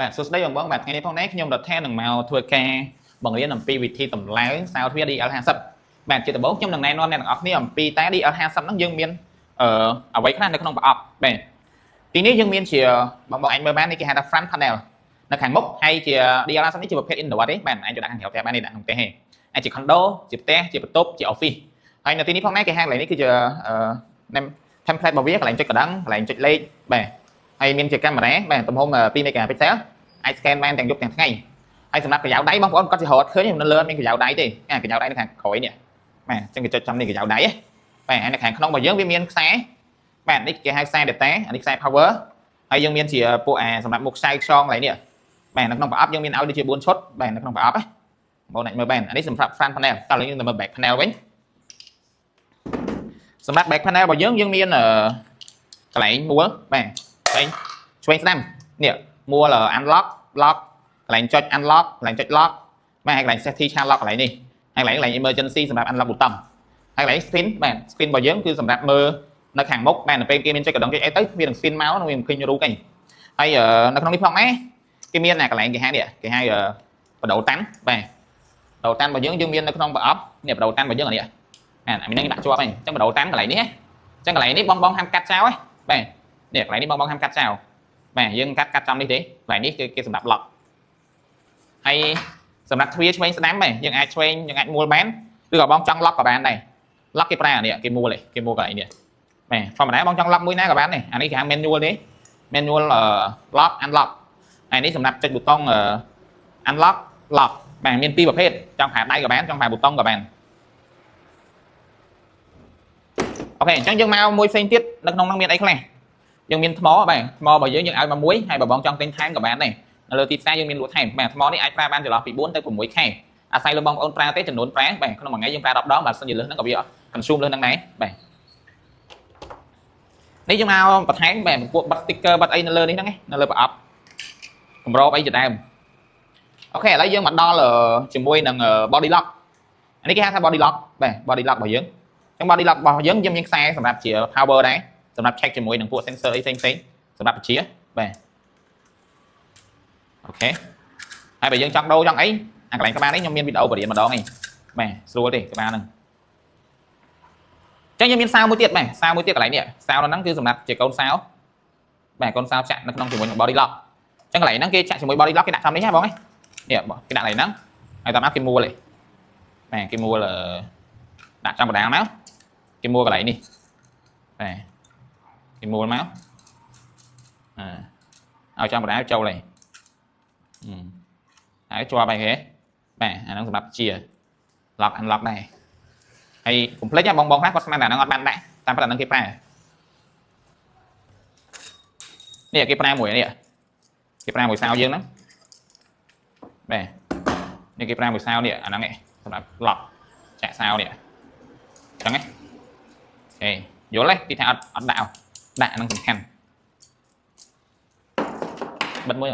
bạn số đây bằng bóng bạn ngay phong nét nhưng đợt theo đằng màu thua ca bằng liên làm pi vị thi tầm lái sao phía đi ở hàng sập bạn chỉ từ 4 trong đằng này nó nên ở ní làm pi tá đi ở hàng sập nó dương miên ở vậy khả năng nó không bọc bè tíนี้dương miên chỉ bằng bọn anh mới bán đi cái hàng front panel nó hàng mốc hay chỉ đi ở sắp ní chỉ một pet in đồ đấy bạn anh cho đặt hàng hiệu theo bạn này đặt hàng té hè anh chỉ condo chỉ té chỉ top chỉ office hay là tí ní phong nét cái hàng này ní cứ giờ nem template bảo viết lại cho cả đắng lại cho lên bè hay miên chỉ camera bè tầm hôm pin này cả pixel ai scan man ទាំងយប់ទាំងថ្ងៃហើយសម្រាប់កញ្ចៅដៃបងប្អូនគាត់ជាហត់ឃើញខ្ញុំនៅលើមានកញ្ចៅដៃទេកញ្ចៅដៃនៅខាងក្រោយនេះបាទអញ្ចឹងគេចុចចំនេះកញ្ចៅដៃបាទហើយនៅខាងក្នុងរបស់យើងវាមានខ្សែបាទនេះគេហៅខ្សែ data អានេះខ្សែ power ហើយយើងមានជាពួកសម្រាប់មុខខ្សែខ្យងកន្លែងនេះបាទនៅក្នុងប្រអប់យើងមានឲ្យដូចជា4ឈុតបាទនៅក្នុងប្រអប់បងប្អូនអាចមើលបានអានេះសម្រាប់ front panel តោះយើងទៅមើល back panel វិញសម្រាប់ back panel របស់យើងមានកន្លែងមួលបាទកន្លែងឆ្វេងស្ដាំនេះមួល unlock lock កន្លែងចុច unlock កន្លែងចុច lock បាទហើយកន្លែង safety channel lock កន្លែងនេះហើយកន្លែង emergency សម្រាប់ unlock button ហើយកន្លែង screen បាទ screen របស់យើងគឺសម្រាប់មើលនៅខាងមុខបាទនៅពេលគេមានចុចកណ្ដុងចុចអីទៅវានឹង screen មកវាមិនឃើញរូបទេហើយនៅក្នុងនេះផងដែរគេមានកន្លែងគេហៅនេះគេហៅបដូរតាន់បាទបដូរតាន់របស់យើងមាននៅក្នុងប្រអប់នេះបដូរតាន់របស់យើងអានេះអានេះដាក់ជាប់ហ្នឹងអញ្ចឹងបដូរតាន់កន្លែងនេះអញ្ចឹងកន្លែងនេះបងហាមកាត់ចោលហ៎បាទនេះកន្លែងនេះបងហាមកាត់ចោលបាទយើងកាត់ចំនេះទេកន្លែងនេះគឺគេសម្រាប់ lock ហើយសម្រាប់ទ្វារឆ្វេងស្ដាំបាទយើងអាចឆ្វេងយើងអាចមួលបានឬក៏បងចង់ lock ក៏បានដែរ lock គេប្រើអានេះគេមួលកន្លែងនេះបាទធម្មតាបងចង់ lock មួយណាក៏បានដែរអានេះគេហៅ manual ទេ manual lock unlock ហើយនេះសម្រាប់ចុចប៊ូតុង unlock lock បាទមានពីរប្រភេទចង់ប្រើដៃក៏បានចង់ប្រើប៊ូតុងក៏បានអូខេអញ្ចឹងយើងមកមួយផ្សេងទៀតនៅក្នុងនោះមានអីខ្លះយើងមានថ្មបាទថ្មរបស់យើងឲ្យមកមួយហើយបើបងចង់ទិញថែមក៏បានដែរនៅលើទីផ្សារយើងមានលក់ថែមបាទថ្មនេះអាចប្រើបានចន្លោះពី4ទៅ6ខែអាស្រ័យលើបងប្អូនប្រើទេចំនួនប្រើបាទក្នុងមួយថ្ងៃយើងប្រើ10ដងបើសិនជាលើសហ្នឹងក៏វា consume លើសហ្នឹងដែរបាទនេះយើងមកបន្ថែមបាទពួកបិទ sticker បិទអីនៅលើនេះហ្នឹងនៅលើប្រអប់កម្របអីជាដើមអូខេឥឡូវយើងមកដល់ជាមួយនឹង body lock អានេះគេហៅថា body lock បាទ body lock របស់យើងអញ្ចឹង body lock របស់យើងមានខ្សែសម្រាប់ជា power ដែរសម្រាប់ check ជាមួយនឹងពួក sensor អីផ្សេងសម្រាប់បញ្ជាបាទអូខេហើយបើយើងចង់ដូរចង់អីអាកន្លែងក្បាលនេះខ្ញុំមានវីដេអូបរៀនម្ដងឯងបាទស្រួលទេក្បាលហ្នឹងអញ្ចឹងយើងមានសាវមួយទៀតបាទសាវមួយទៀតកន្លែងនេះសាវហ្នឹងគឺសម្រាប់ជាកូនសាវបាទកូនសាវចាក់នៅក្នុងជាមួយនឹង body lock អញ្ចឹងកន្លែងហ្នឹងគេចាក់ជាមួយ body lock គេដាក់ចំនេះហ៎បងនេះគេដាក់កន្លែងហ្នឹងហើយតាមមកគេមួលឯងបាទគេមួលដាក់ចំកណ្ដាលមកគេមួលកន្លែងនេះបាទគេមួលមកឲ្យចំកណ្ដាលចូលឯងហើយជាប់ឯងគេបាទអាហ្នឹងសម្រាប់ជា lock unlock ដែរហើយកុំភ្លេចណាបងខ្លះគាត់ស្មានតែអាហ្នឹងអត់បានដាក់តាមប៉ុណ្ណឹងគេប្រើនេះគេប្រើមួយនេះគេប្រើមួយសាវយើងហ្នឹងបាទនេះគេប្រើមួយសាវនេះអាហ្នឹងឯងសម្រាប់ lock ចាក់សាវនេះអញ្ចឹងឯងអូយល់ទេគេថាអត់ដាក់ហ្នឹងសំខាន់បិទមួយ